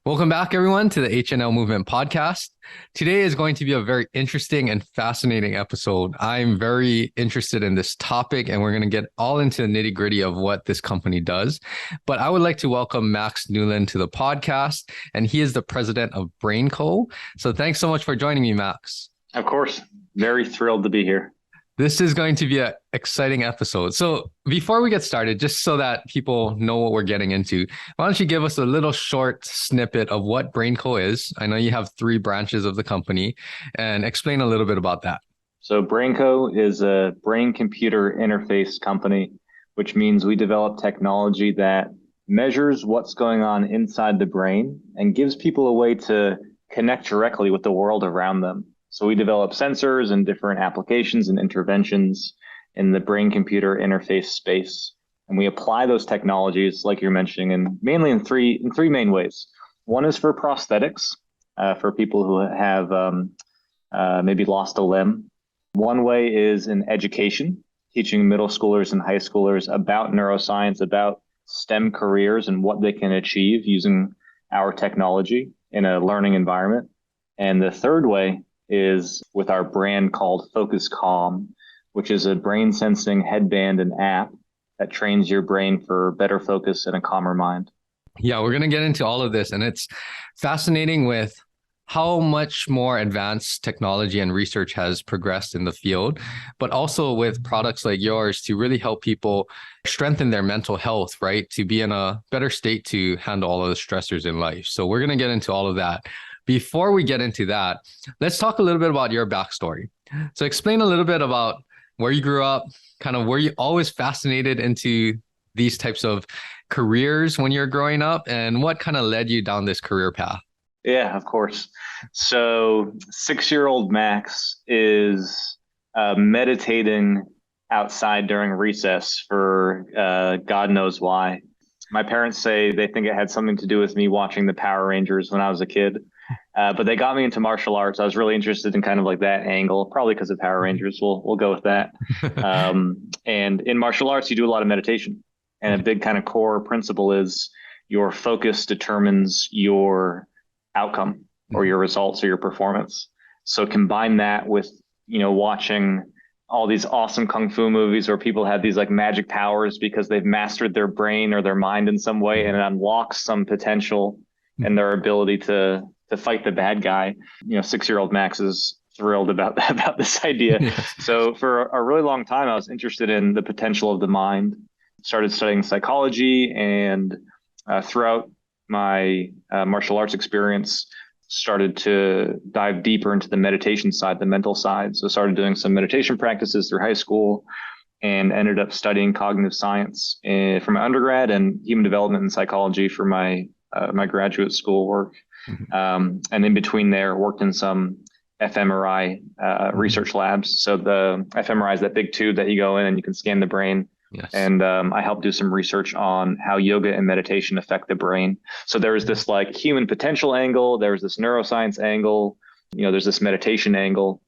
Welcome back, everyone, to the HNL Movement Podcast. Today is going to be a very interesting and fascinating episode. I'm very interested in this topic, and we're going to get all into the nitty-gritty of what this company does. But I would like to welcome Max Newlon to the podcast, and he is the president of BrainCo. So thanks so much for joining me, Max. Of course. Very thrilled to be here. This is going to be an exciting episode. So before we get started, just so that people know what we're getting into, why don't you give us a little short snippet of what BrainCo is? I know you have 3 branches of the company, and explain a little bit about that. So BrainCo is a brain-computer interface company, which means we develop technology that measures what's going on inside the brain and gives people a way to connect directly with the world around them. So we develop sensors and different applications and interventions in the brain-computer interface space. And we apply those technologies, like you're mentioning, and mainly in three main ways. One is for prosthetics, for people who have maybe lost a limb. One way is in education, teaching middle schoolers and high schoolers about neuroscience, about STEM careers and what they can achieve using our technology in a learning environment. And the third way is with our brand called Focus Calm, which is a brain sensing headband and app that trains your brain for better focus and a calmer mind. Yeah, we're going to get into all of this, and it's fascinating with how much more advanced technology and research has progressed in the field, but also with products like yours to really help people strengthen their mental health, right? To be in a better state to handle all of the stressors in life. So we're going to get into all of that. Before we get into that, let's talk a little bit about your backstory. So explain a little bit about where you grew up, kind of were you always fascinated into these types of careers when you're growing up, and what kind of led you down this career path? Yeah, of course. So 6-year-old Max is meditating outside during recess for God knows why. My parents say they think it had something to do with me watching the Power Rangers when I was a kid. But they got me into martial arts. I was really interested in kind of like that angle, probably because of Power Rangers. We'll go with that. And in martial arts, you do a lot of meditation. And a big kind of core principle is your focus determines your outcome or your results or your performance. So combine that with, watching all these awesome kung fu movies where people have these like magic powers because they've mastered their brain or their mind in some way, and it unlocks some potential in their ability to fight the bad guy. 6-year-old Max is thrilled about this idea. Yes. So for a really long time, I was interested in the potential of the mind. Started studying psychology, and throughout my martial arts experience, started to dive deeper into the meditation side, the mental side. So started doing some meditation practices through high school, and ended up studying cognitive science for my undergrad and human development and psychology for my graduate school work. And in between there, worked in some fMRI research labs. So the fMRI is that big tube that you go in and you can scan the brain. Yes. And I helped do some research on how yoga and meditation affect the brain. So there was this like human potential angle, there was this neuroscience angle, there's this meditation angle.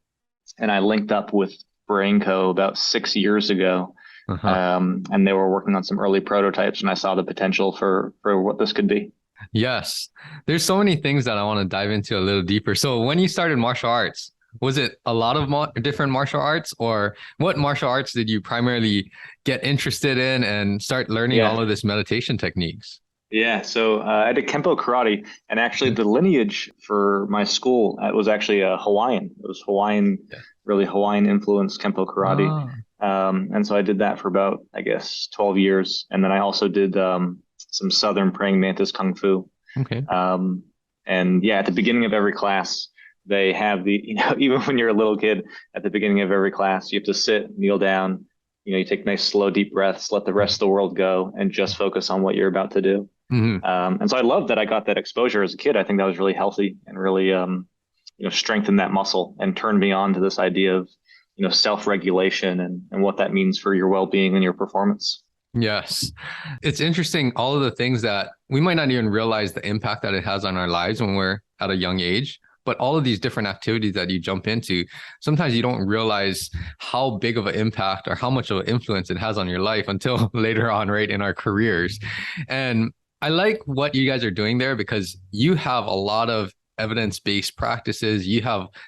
And I linked up with BrainCo about 6 years ago. And they were working on some early prototypes, and I saw the potential for what this could be. Yes. There's so many things that I want to dive into a little deeper. So when you started martial arts, was it a lot of different martial arts, or what martial arts did you primarily get interested in and start learning all of this meditation techniques? Yeah. So I did Kempo karate, and actually the lineage for my school was actually Hawaiian. It was Hawaiian, really Hawaiian influenced Kempo karate. And so I did that for about, 12 years. And then I also did some Southern praying mantis kung fu. Okay. And at the beginning of every class, they have even when you're a little kid, at the beginning of every class, you have to sit, kneel down, you take nice, slow, deep breaths, let the rest of the world go, and just focus on what you're about to do. And so I love that I got that exposure as a kid. I think that was really healthy and really, strengthened that muscle and turned me on to this idea of, self-regulation and what that means for your well-being and your performance. Yes. It's interesting, all of the things that we might not even realize the impact that it has on our lives when we're at a young age. But all of these different activities that you jump into, sometimes you don't realize how big of an impact or how much of an influence it has on your life until later on, right, in our careers. And I like what you guys are doing there because you have a lot of evidence-based practices.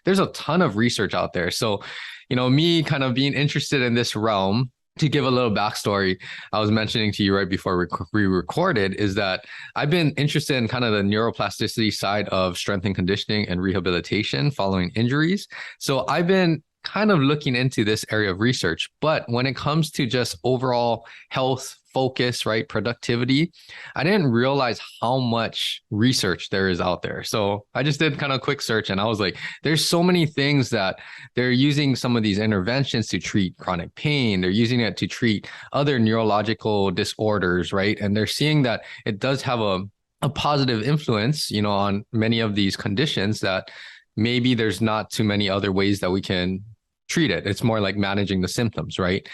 There's a ton of research out there. So, me kind of being interested in this realm, to give a little backstory, I was mentioning to you right before we recorded, is that I've been interested in kind of the neuroplasticity side of strength and conditioning and rehabilitation following injuries. So I've been kind of looking into this area of research. But when it comes to just overall health focus, right, productivity, I didn't realize how much research there is out there. So I just did kind of a quick search and I was like, there's so many things that they're using some of these interventions to treat chronic pain. They're using it to treat other neurological disorders, right? And they're seeing that it does have a positive influence, on many of these conditions that maybe there's not too many other ways that we can treat it. It's more like managing the symptoms, right?